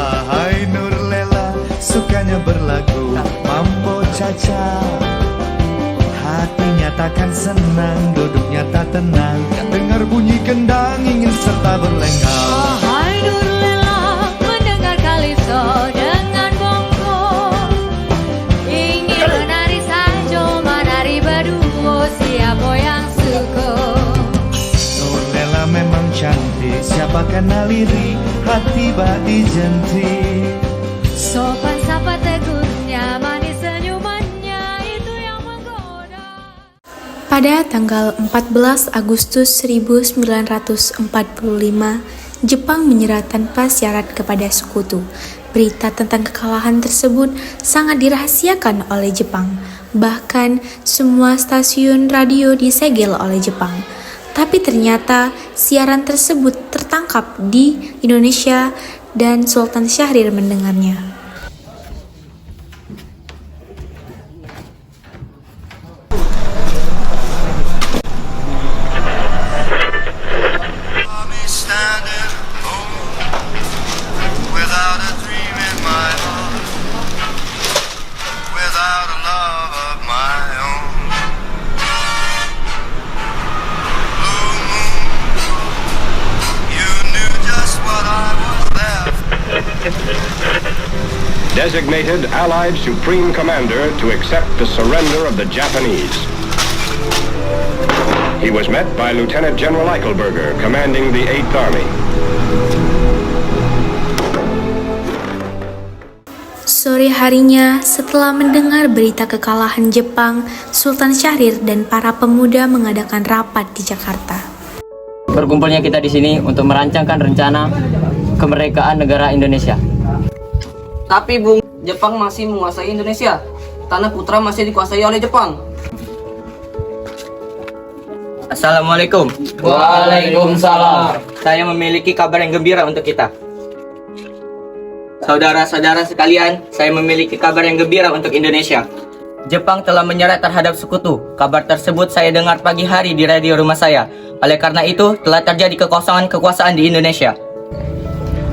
Hai Nurlela, sukanya berlagu mambo caca. Hatinya takkan senang, duduknya tak tenang, dengar bunyi kendang ingin serta berlenggak. Oh hai Nurlela, mendengar kalipso dengan bongo, ingin menari sajo, menari berdua, siapa yang suka. Nurlela memang cantik, siapa kenal liri, hati badi jentik. Sopan sapa tegurnya, manis senyumannya, itu yang menggoda. Pada tanggal 14 Agustus 1945, Jepang menyerah tanpa syarat kepada sekutu. Berita tentang kekalahan tersebut sangat dirahasiakan oleh Jepang. Bahkan semua stasiun radio disegel oleh Jepang. Tapi ternyata siaran tersebut tertangkap di Indonesia dan Sultan Syahrir mendengarnya. Designated Allied Supreme Commander to accept the surrender of the Japanese. He was met by Lieutenant General Eichelberger, commanding the 8th Army. Sore harinya, setelah mendengar berita kekalahan Jepang, Sultan Syahrir dan para pemuda mengadakan rapat di Jakarta. Berkumpulnya kita di sini untuk merancangkan rencana kemerdekaan negara Indonesia. Tapi Bung, Jepang masih menguasai Indonesia. Tanah putra masih dikuasai oleh Jepang. Assalamualaikum. Waalaikumsalam. Saya memiliki kabar yang gembira untuk kita. Saudara-saudara sekalian, saya memiliki kabar yang gembira untuk Indonesia. Jepang telah menyerah terhadap sekutu. Kabar tersebut saya dengar pagi hari di radio rumah saya. Oleh karena itu, telah terjadi kekosongan kekuasaan di Indonesia.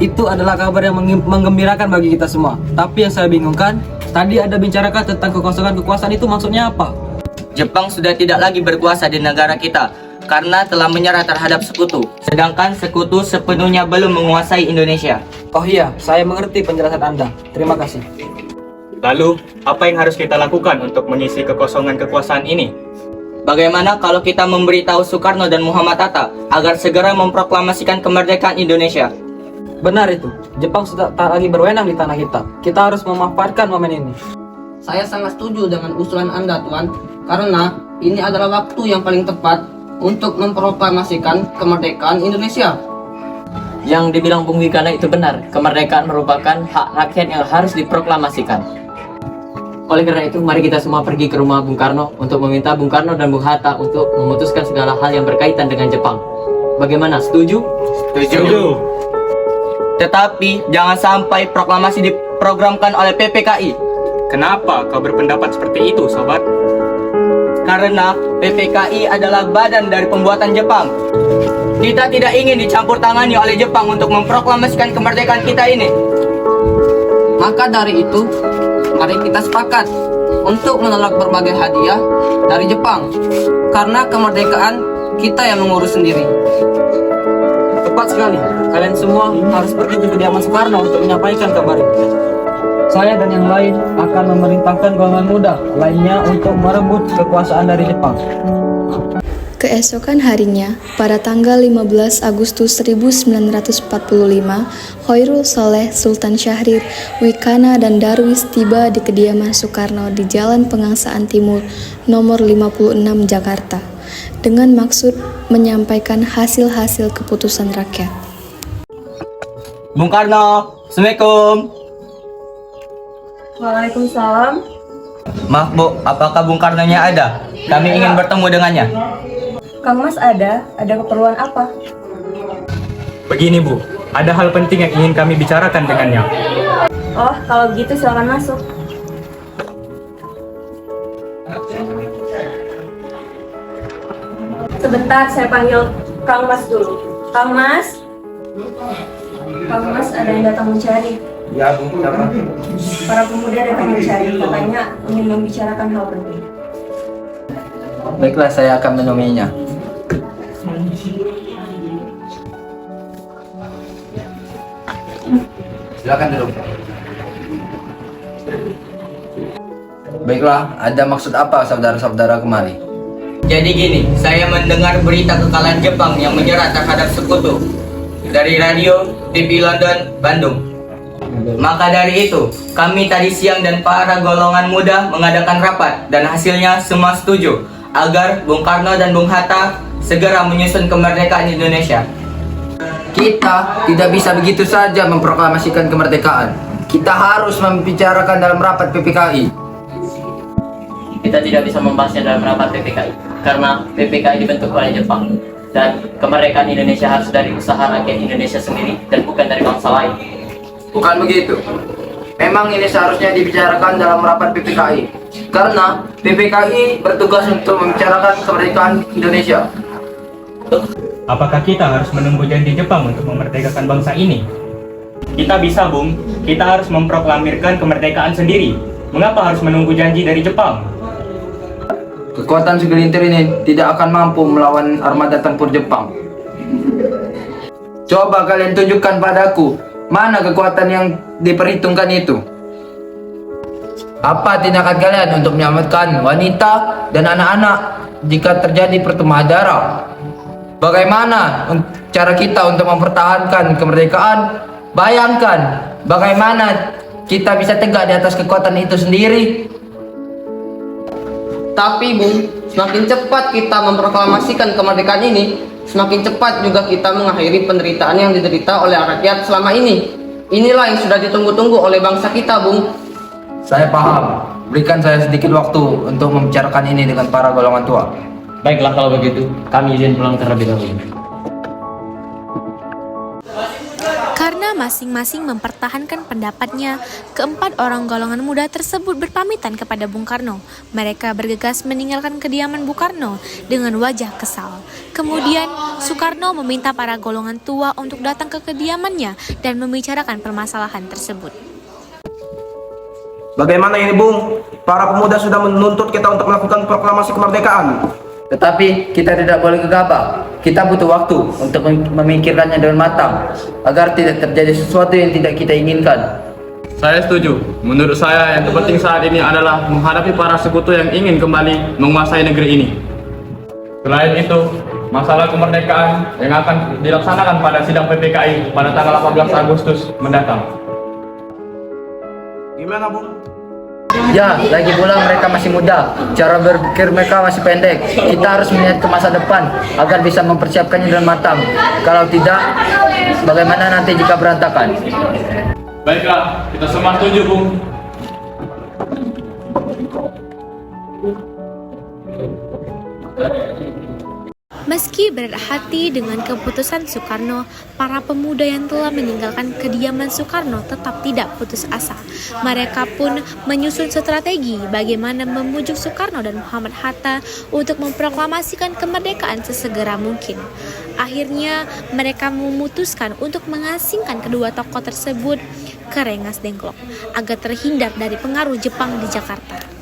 Itu adalah kabar yang menggembirakan bagi kita semua. Tapi yang saya bingungkan, tadi ada bicarakan tentang kekosongan kekuasaan itu maksudnya apa? Jepang sudah tidak lagi berkuasa di negara kita karena telah menyerah terhadap sekutu. Sedangkan sekutu sepenuhnya belum menguasai Indonesia. Oh iya, saya mengerti penjelasan Anda. Terima kasih. Lalu, apa yang harus kita lakukan untuk mengisi kekosongan kekuasaan ini? Bagaimana kalau kita memberitahu Soekarno dan Muhammad Hatta agar segera memproklamasikan kemerdekaan Indonesia? Benar itu, Jepang sudah tak lagi berwenang di tanah kita. Kita harus memanfaatkan momen ini. Saya sangat setuju dengan usulan Anda, Tuan. Karena ini adalah waktu yang paling tepat untuk memproklamasikan kemerdekaan Indonesia. Yang dibilang Bung Wikana itu benar. Kemerdekaan merupakan hak rakyat yang harus diproklamasikan. Oleh karena itu, mari kita semua pergi ke rumah Bung Karno untuk meminta Bung Karno dan Bung Hatta untuk memutuskan segala hal yang berkaitan dengan Jepang. Bagaimana? Setuju? Setuju. Tetapi jangan sampai proklamasi diprogramkan oleh PPKI. Kenapa kau berpendapat seperti itu, sobat? Karena PPKI adalah badan dari pembuatan Jepang. Kita tidak ingin dicampur tangani oleh Jepang untuk memproklamasikan kemerdekaan kita ini. Maka dari itu, mari kita sepakat untuk menolak berbagai hadiah dari Jepang. Karena kemerdekaan kita yang mengurus sendiri. Tepat sekali, kalian semua harus pergi ke kediaman Soekarno untuk menyampaikan kabar itu. Saya dan yang lain akan memerintahkan golongan muda lainnya untuk merebut kekuasaan dari Jepang. Keesokan harinya, pada tanggal 15 Agustus 1945, Khairul Saleh, Sultan Syahrir, Wikana, dan Darwis tiba di kediaman Soekarno di Jalan Pengangsaan Timur, nomor 56 Jakarta, dengan maksud menyampaikan hasil-hasil keputusan rakyat. Bung Karno, Assalamualaikum. Waalaikumsalam. Maaf Bu, apakah Bung Karno-nya ada? Kami ingin bertemu dengannya. Kang Mas ada keperluan apa? Begini Bu, ada hal penting yang ingin kami bicarakan dengannya. Oh, kalau begitu silakan masuk. Sebentar, saya panggil Kang Mas dulu. Kang Mas? Kang Mas ada yang datang mencari. Ya, Bung, siapa? Para pemuda datang mencari, katanya ingin membicarakan hal penting. Baiklah, saya akan menemuinya. Silakan duduk. Baiklah, ada maksud apa saudara-saudara kemari? Jadi gini, saya mendengar berita kekalahan Jepang yang menyerah terhadap sekutu dari radio TV London, Bandung. Maka dari itu, kami tadi siang dan para golongan muda mengadakan rapat dan hasilnya semua setuju agar Bung Karno dan Bung Hatta segera menyusun kemerdekaan Indonesia. Kita tidak bisa begitu saja memproklamasikan kemerdekaan. Kita harus membicarakan dalam rapat PPKI. Kita tidak bisa membahasnya dalam rapat PPKI karena PPKI dibentuk oleh Jepang dan kemerdekaan Indonesia harus dari usaha rakyat Indonesia sendiri dan bukan dari bangsa lain. Bukan begitu. Memang ini seharusnya dibicarakan dalam rapat PPKI karena PPKI bertugas untuk membicarakan kemerdekaan Indonesia. Apakah kita harus menunggu janji Jepang untuk memerdekakan bangsa ini? Kita bisa, Bung. Kita harus memproklamirkan kemerdekaan sendiri. Mengapa harus menunggu janji dari Jepang? Kekuatan segelintir ini tidak akan mampu melawan armada tempur Jepang. Coba kalian tunjukkan padaku, mana kekuatan yang diperhitungkan itu? Apa tindakan kalian untuk menyelamatkan wanita dan anak-anak jika terjadi pertumpahan darah? Bagaimana cara kita untuk mempertahankan kemerdekaan? Bayangkan bagaimana kita bisa tegak di atas kekuatan itu sendiri. Tapi Bung, semakin cepat kita memproklamasikan kemerdekaan ini, semakin cepat juga kita mengakhiri penderitaan yang diderita oleh rakyat selama ini. Inilah yang sudah ditunggu-tunggu oleh bangsa kita, Bung. Saya paham. Berikan saya sedikit waktu untuk membicarakan ini dengan para golongan tua. Baiklah kalau begitu, kami izin pulang terlebih dahulu. Karena masing-masing mempertahankan pendapatnya, keempat orang golongan muda tersebut berpamitan kepada Bung Karno. Mereka bergegas meninggalkan kediaman Bung Karno dengan wajah kesal. Kemudian, Soekarno meminta para golongan tua untuk datang ke kediamannya dan membicarakan permasalahan tersebut. Bagaimana ini, Bung? Para pemuda sudah menuntut kita untuk melakukan proklamasi kemerdekaan. Tetapi kita tidak boleh gegabah. Kita butuh waktu untuk memikirkannya dengan matang agar tidak terjadi sesuatu yang tidak kita inginkan. Saya setuju. Menurut saya yang terpenting saat ini adalah menghadapi para sekutu yang ingin kembali menguasai negeri ini. Selain itu, masalah kemerdekaan yang akan dilaksanakan pada sidang PPKI pada tanggal 18 Agustus mendatang. Gimana, Bung? Ya, lagi pula mereka masih muda. Cara berpikir mereka masih pendek. Kita harus melihat ke masa depan agar bisa mempersiapkannya dengan matang. Kalau tidak, bagaimana nanti jika berantakan? Baiklah, kita semua setuju, Bung. Meski berat hati dengan keputusan Soekarno, para pemuda yang telah meninggalkan kediaman Soekarno tetap tidak putus asa. Mereka pun menyusun strategi bagaimana memujuk Soekarno dan Muhammad Hatta untuk memproklamasikan kemerdekaan sesegera mungkin. Akhirnya, mereka memutuskan untuk mengasingkan kedua tokoh tersebut ke Rengas Dengklok agar terhindar dari pengaruh Jepang di Jakarta.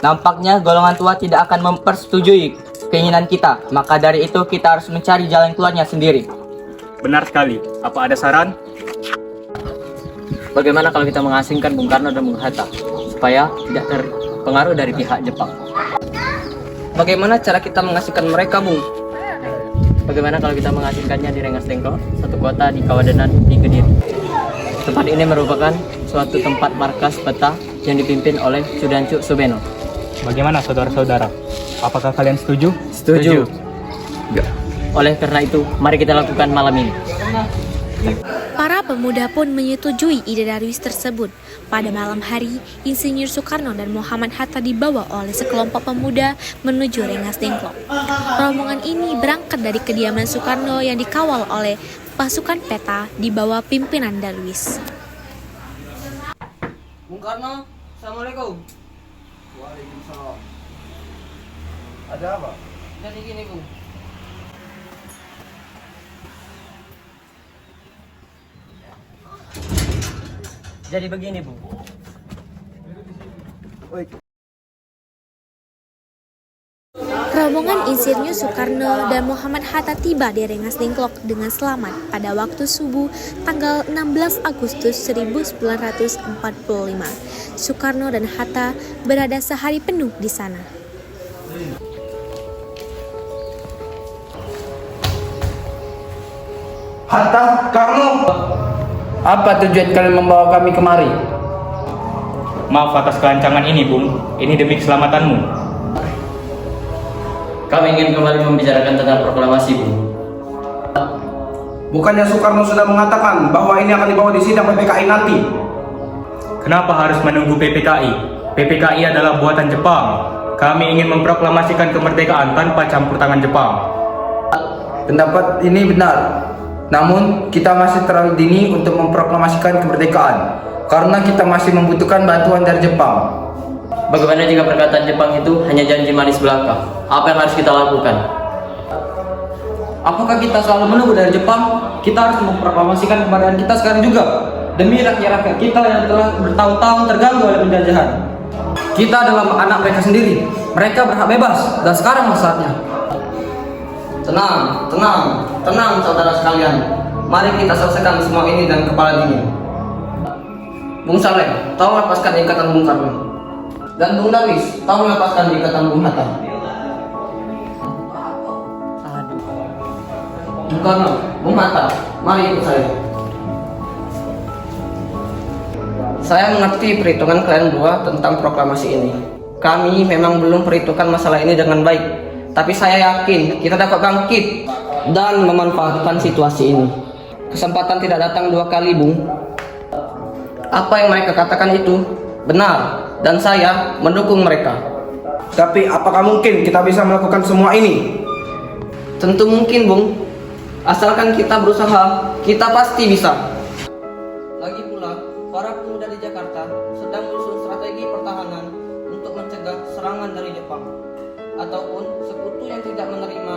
Nampaknya golongan tua tidak akan mempersetujui keinginan kita. Maka dari itu kita harus mencari jalan keluarnya sendiri. Benar sekali. Apa ada saran? Bagaimana kalau kita mengasingkan Bung Karno dan Bung Hatta supaya tidak terpengaruh dari pihak Jepang? Bagaimana cara kita mengasingkan mereka, Bung? Bagaimana kalau kita mengasingkannya di Rengas Dengklok, satu kota di Kawadenan di Kediri? Tempat ini merupakan suatu tempat markas peta yang dipimpin oleh Sudancuk Subeno. Bagaimana saudara-saudara? Apakah kalian setuju? Setuju. Oleh karena itu, mari kita lakukan malam ini. Para pemuda pun menyetujui ide Darwis tersebut. Pada malam hari, Insinyur Soekarno dan Muhammad Hatta dibawa oleh sekelompok pemuda menuju Rengas Dengklok. Rombongan ini berangkat dari kediaman Soekarno yang dikawal oleh pasukan peta di bawah pimpinan Darwis. Bung Karno, Assalamualaikum. Waalaikumsalam. Ada apa? Jadi gini, Bung. Jadi begini, Bu. Rombongan Insinyur Soekarno dan Muhammad Hatta tiba di Rengas Dengklok dengan selamat pada waktu subuh tanggal 16 Agustus 1945. Soekarno dan Hatta berada sehari penuh di sana. Hatta, Karno. Apa tujuan kalian membawa kami kemari? Maaf atas kelancangan ini, Bung. Ini demi keselamatanmu. Kami ingin kembali membicarakan tentang proklamasi, Bu. Bukannya Soekarno sudah mengatakan bahwa ini akan dibawa di sidang PPKI nanti? Kenapa harus menunggu PPKI? PPKI adalah buatan Jepang. Kami ingin memproklamasikan kemerdekaan tanpa campur tangan Jepang. Pendapat ini benar. Namun, kita masih terlalu dini untuk memproklamasikan kemerdekaan karena kita masih membutuhkan bantuan dari Jepang. Bagaimana jika perkataan Jepang itu hanya janji manis belaka? Apa yang harus kita lakukan? Apakah kita selalu menunggu dari Jepang? Kita harus memproklamasikan kemerdekaan kita sekarang juga demi rakyat-rakyat kita yang telah bertahun-tahun terganggu oleh penjajahan. Kita adalah anak mereka sendiri. Mereka berhak bebas dan sekarang saatnya. Tenang, tenang, tenang saudara sekalian. Mari kita selesaikan semua ini dengan kepala dingin. Bung Saleh, tolong lepaskan ikatan Bung Karno. Dan Bung Darwis, tolong lepaskan ikatan Bung Hatta. Bung Karno, Bung Hatta, mari ikut saya. Saya mengerti perhitungan kalian berdua tentang proklamasi ini. Kami memang belum perhitungkan masalah ini dengan baik. Tapi saya yakin kita dapat bangkit dan memanfaatkan situasi ini. Kesempatan tidak datang dua kali, Bung. Apa yang mereka katakan itu benar dan saya mendukung mereka. Tapi apakah mungkin kita bisa melakukan semua ini? Tentu mungkin, Bung. Asalkan kita berusaha, kita pasti bisa. Lagi pula, para pemuda di Jakarta sedang menyusun strategi pertahanan untuk mencegah serangan dari Jepang ataupun sekutu yang tidak menerima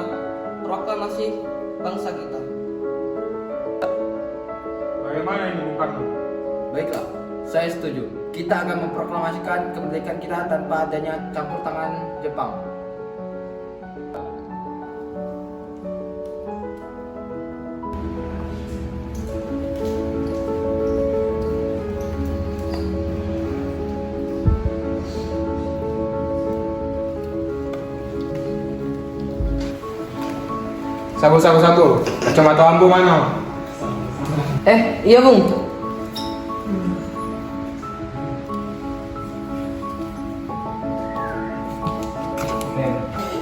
proklamasi bangsa kita. Bagaimana ini, Bung Karno? Baiklah, saya setuju. Kita akan memproklamasikan kemerdekaan kita tanpa adanya campur tangan Jepang. Sabu. Kacamata ambu mana? Iya, Bung.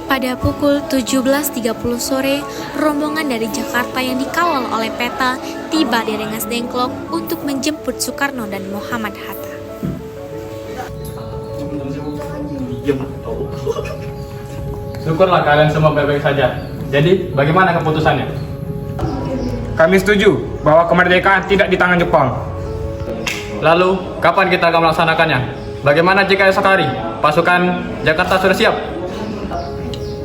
Pada pukul 17.30 sore, rombongan dari Jakarta yang dikawal oleh Peta tiba di Rengas Dengklok untuk menjemput Soekarno dan Muhammad Hatta. Syukurlah kalian semua baik-baik saja. Jadi, bagaimana keputusannya? Kami setuju bahwa kemerdekaan tidak di tangan Jepang. Lalu, kapan kita akan melaksanakannya? Bagaimana jika esok hari pasukan Jakarta sudah siap?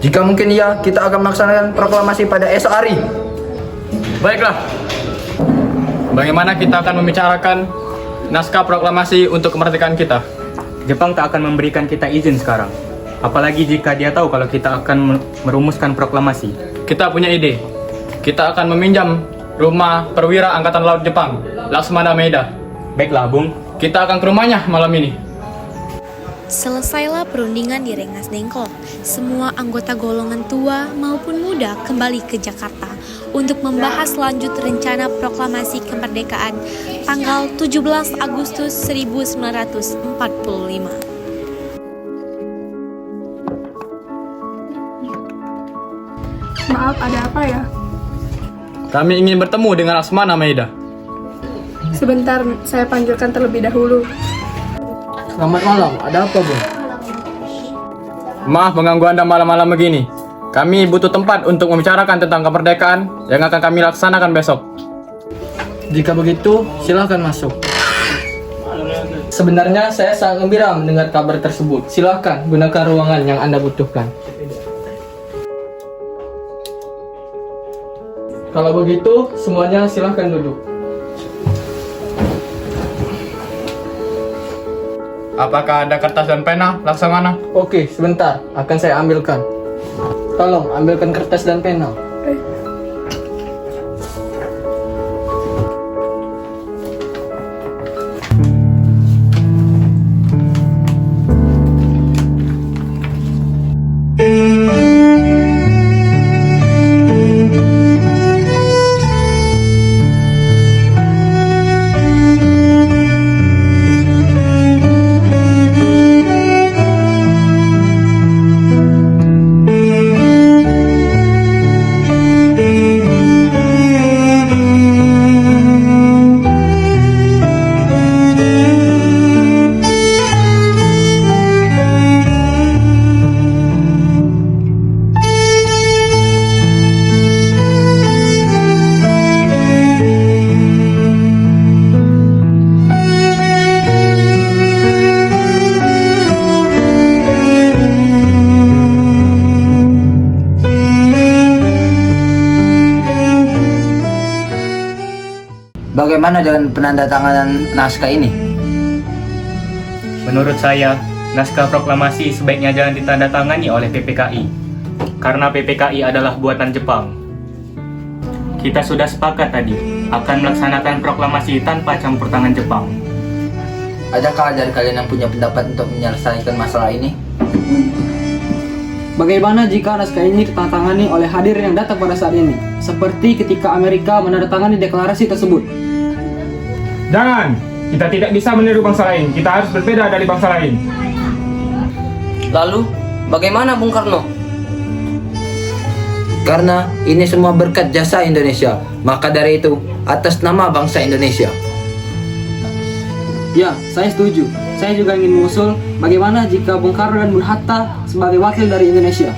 Jika mungkin iya, kita akan melaksanakan proklamasi pada esok hari. Baiklah. Bagaimana kita akan membicarakan naskah proklamasi untuk kemerdekaan kita? Jepang tak akan memberikan kita izin sekarang. Apalagi jika dia tahu kalau kita akan merumuskan proklamasi. Kita punya ide. Kita akan meminjam rumah perwira Angkatan Laut Jepang, Laksmana Maeda. Baiklah, Bung. Kita akan ke rumahnya malam ini. Selesailah perundingan di Rengas Dengklok. Semua anggota golongan tua maupun muda kembali ke Jakarta untuk membahas lanjut rencana proklamasi kemerdekaan tanggal 17 Agustus 1945. Maaf, ada apa ya? Kami ingin bertemu dengan Laksmana Maeda. Sebentar, saya panggilkan terlebih dahulu. Selamat malam, ada apa, Bung? Maaf mengganggu Anda malam-malam begini. Kami butuh tempat untuk membicarakan tentang kemerdekaan yang akan kami laksanakan besok. Jika begitu, silakan masuk. Sebenarnya saya sangat gembira mendengar kabar tersebut. Silahkan gunakan ruangan yang Anda butuhkan. Kalau begitu, semuanya silahkan duduk. Apakah ada kertas dan pena, Laksamana? Oke, sebentar. Akan saya ambilkan. Tolong, ambilkan kertas dan pena. Bagaimana dengan penandatanganan naskah ini? Menurut saya, naskah proklamasi sebaiknya jangan ditandatangani oleh PPKI, karena PPKI adalah buatan Jepang. Kita sudah sepakat tadi, akan melaksanakan proklamasi tanpa campur tangan Jepang. Adakah dari kalian yang punya pendapat untuk menyelesaikan masalah ini? Bagaimana jika naskah ini ditandatangani oleh hadirin yang datang pada saat ini? Seperti ketika Amerika menandatangani deklarasi tersebut. Jangan! Kita tidak bisa meniru bangsa lain. Kita harus berbeda dari bangsa lain. Lalu, bagaimana Bung Karno? Karena ini semua berkat jasa Indonesia, maka dari itu, atas nama bangsa Indonesia. Ya, saya setuju. Saya juga ingin mengusul bagaimana jika Bung Karno dan Bung Hatta sebagai wakil dari Indonesia.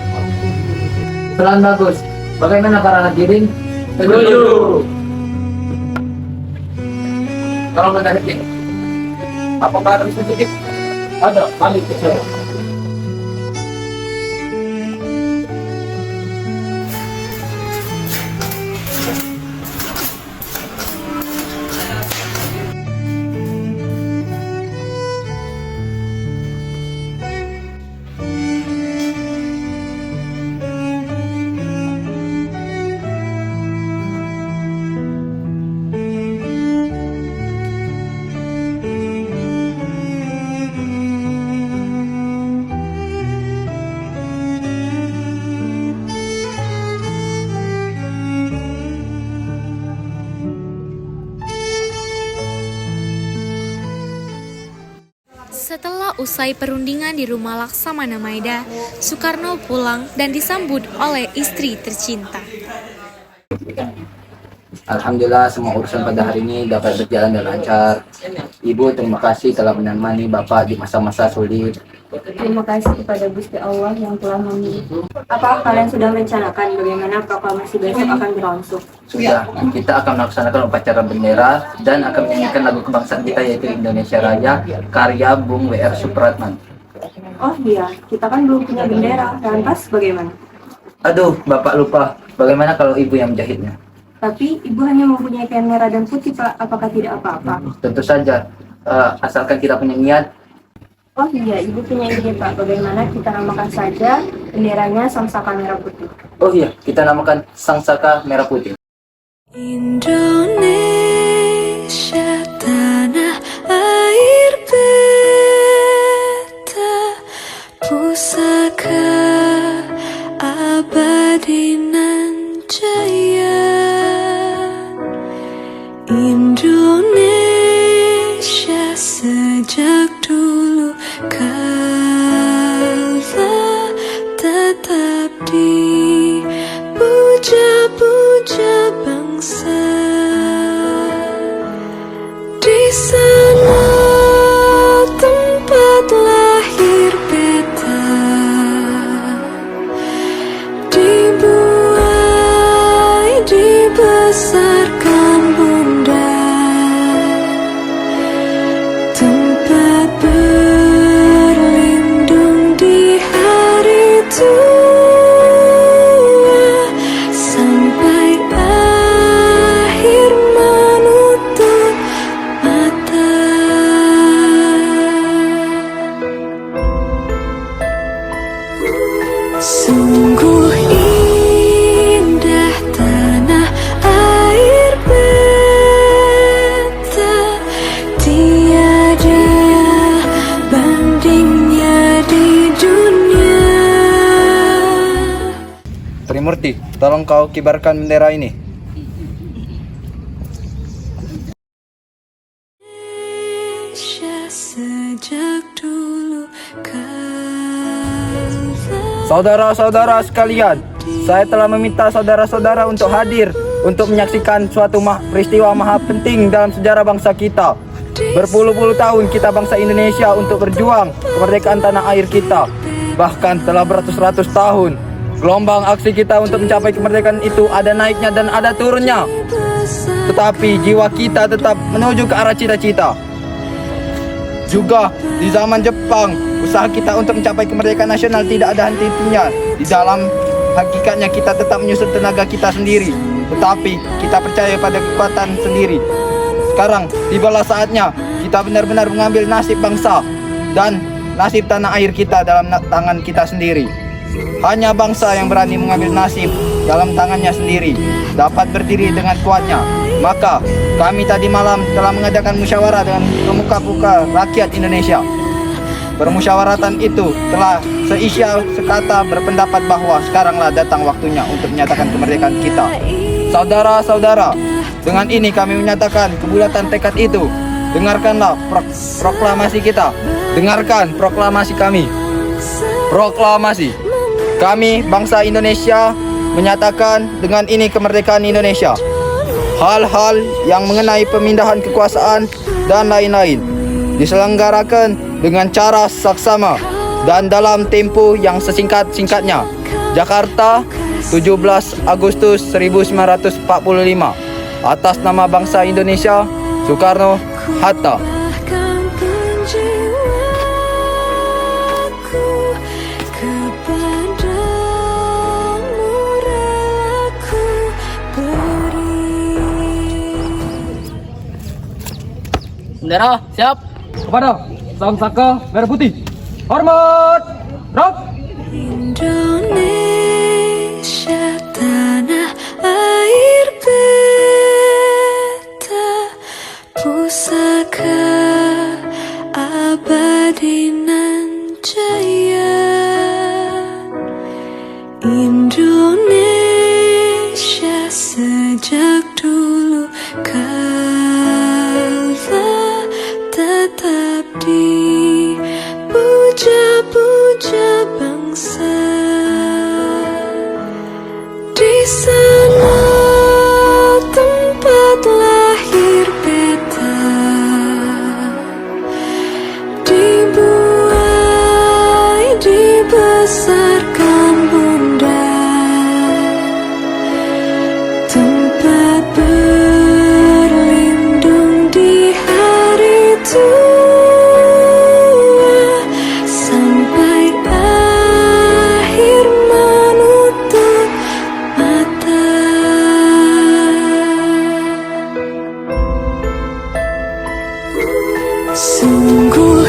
Pelan bagus. Bagaimana para hadirin? Setuju! Tolong menarik. Apakah ada sedikit? Ada, balik ke saya. Setelah usai perundingan di rumah Laksamana Maeda, Soekarno pulang dan disambut oleh istri tercinta. Alhamdulillah semua urusan pada hari ini dapat berjalan dengan lancar. Ibu terima kasih telah menemani Bapak di masa-masa sulit. Terima kasih kepada Gusti Allah yang telah memilih. Apakah kalian sudah merencanakan bagaimana proklamasi besok akan berlangsung? Sudah, kita akan melaksanakan upacara bendera dan akan menyanyikan lagu kebangsaan kita yaitu Indonesia Raya karya Bung W.R. Supratman. Oh iya, kita kan belum punya bendera. Lantas bagaimana? Aduh, Bapak lupa. Bagaimana kalau Ibu yang menjahitnya? Tapi ibu hanya mempunyai kain merah dan putih, Pak. Apakah tidak apa-apa? Tentu saja, asalkan kita punya niat. Oh iya, ibu punya ide, Pak. Bagaimana kita namakan saja benderanya Sangsaka Merah Putih? Oh iya, kita namakan Sangsaka Merah Putih. Indonesia tanah air beta, pusaka abadi nan jaya. Indonesia sejak dulu kala tetap dipuja-puja bangsa. Di sana tempat lahir beta, dibuai dibesarkan bunda, tempat Sungguh indah tanah air beta, tiada bandingnya di dunia. Trimurti, tolong kau kibarkan bendera ini. Indonesia sejak dulu kala. Saudara-saudara sekalian, saya telah meminta saudara-saudara untuk hadir untuk menyaksikan suatu peristiwa maha penting dalam sejarah bangsa kita. Berpuluh-puluh tahun kita bangsa Indonesia untuk berjuang kemerdekaan tanah air kita. Bahkan telah beratus-ratus tahun gelombang aksi kita untuk mencapai kemerdekaan itu ada naiknya dan ada turunnya. Tetapi jiwa kita tetap menuju ke arah cita-cita. Juga di zaman Jepang, usaha kita untuk mencapai kemerdekaan nasional tidak ada henti-hentinya. Di dalam hakikatnya kita tetap menyusun tenaga kita sendiri, tetapi kita percaya pada kekuatan sendiri. Sekarang tibalah saatnya kita benar-benar mengambil nasib bangsa dan nasib tanah air kita dalam tangan kita sendiri. Hanya bangsa yang berani mengambil nasib dalam tangannya sendiri dapat berdiri dengan kuatnya. Maka kami tadi malam telah mengadakan musyawarah dengan pemuka-pemuka rakyat Indonesia. Permusyawaratan itu telah seisya sekata berpendapat bahwa sekaranglah datang waktunya untuk menyatakan kemerdekaan kita. Saudara-saudara, dengan ini kami menyatakan kebulatan tekad itu. Dengarkanlah proklamasi kita. Dengarkan proklamasi kami. Proklamasi. Kami bangsa Indonesia menyatakan dengan ini kemerdekaan Indonesia. Hal-hal yang mengenai pemindahan kekuasaan dan lain-lain diselenggarakan dengan cara saksama dan dalam tempo yang sesingkat-singkatnya. Jakarta, 17 Agustus 1945. Atas nama bangsa Indonesia, Soekarno-Hatta. Bendera, siap. Kepada Sang Saka Merah Putih. Hormat. Rock. Indonesia tanah air beta, pusaka abadi nan jaya. Indonesia sejak dulu kala tetap dipuja-puja bangsa. Di sana tempat lahir beta, dibuai dibesarkan bunda, tempat berlindung di hari tua. Sampai akhir menutup mata. Sungguh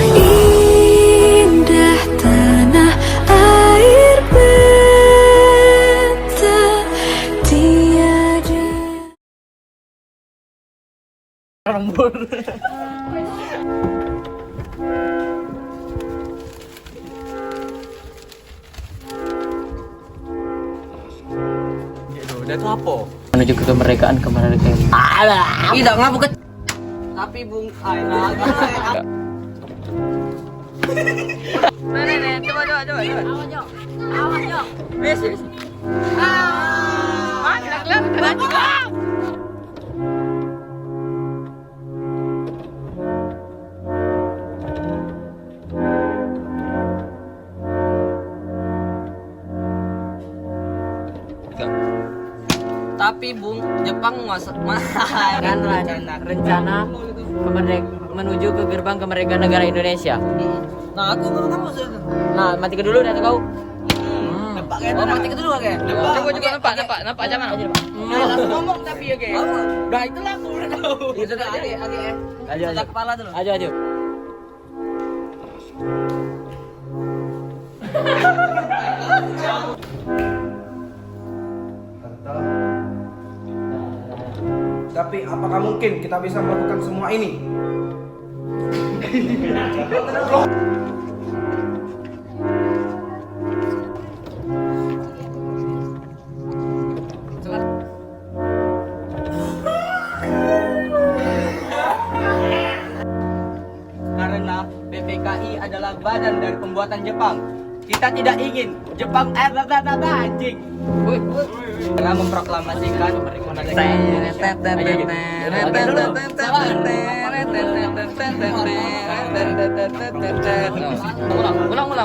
indah tanah air beta, tiada. Udah itu apa? Menuju ke kemerdekaan. Tidak ngapa ke. Tapi Bung Aina. Mana nih? Coba. Awas Jo. Wes. Kelihatan juga. Tapi Bung, Jepang Kan rencana menuju ke gerbang kemerdekaan negara Indonesia. Nah, aku baru kamu sudah. Nah, mati ke dulu dah kau. Nampak kan? Oh, mati ke dulu kan? Coba juga nampak aja mana? Langsung ngomong tapi ya kayak. Udah itulah aku udah tahu. Itu dah agak. Ayo. Kepala dulu. Ayo. Tapi apakah mungkin kita bisa melakukan semua ini? Karena PPKI adalah badan dari pembuatan Jepang. Kita tidak ingin Jepang anjing. Karena memproklamasikan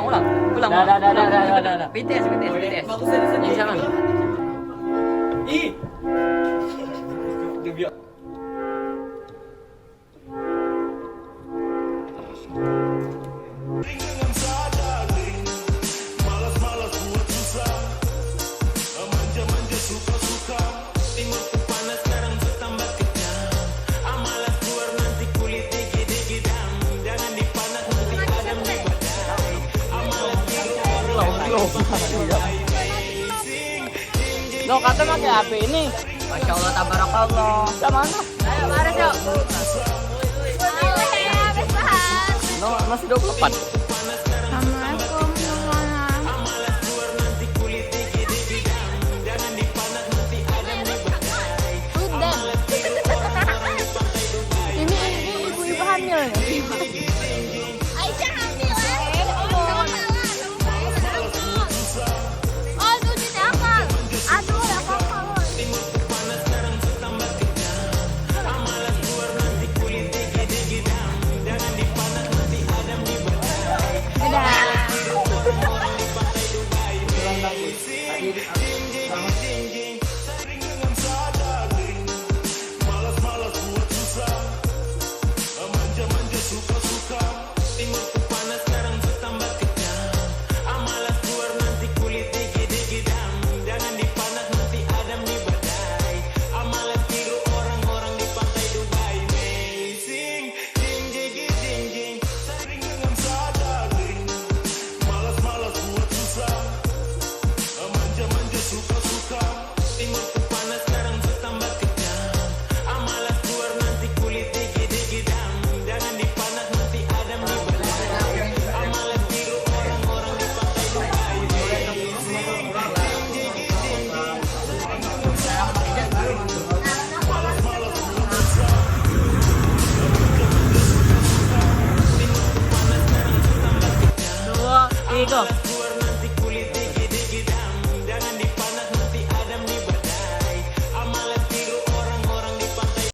ulang. BTS. Jangan. Lo kata pakai HP ini. Masya Allah, tabarakallah. Ke mana? Ayo, mari yuk. No, masih 24. Assalamualaikum ini ibu-ibu hamil nih. Aisyah hamil. Aduh, tidak akal. Aduh, ya apa-apa. Go.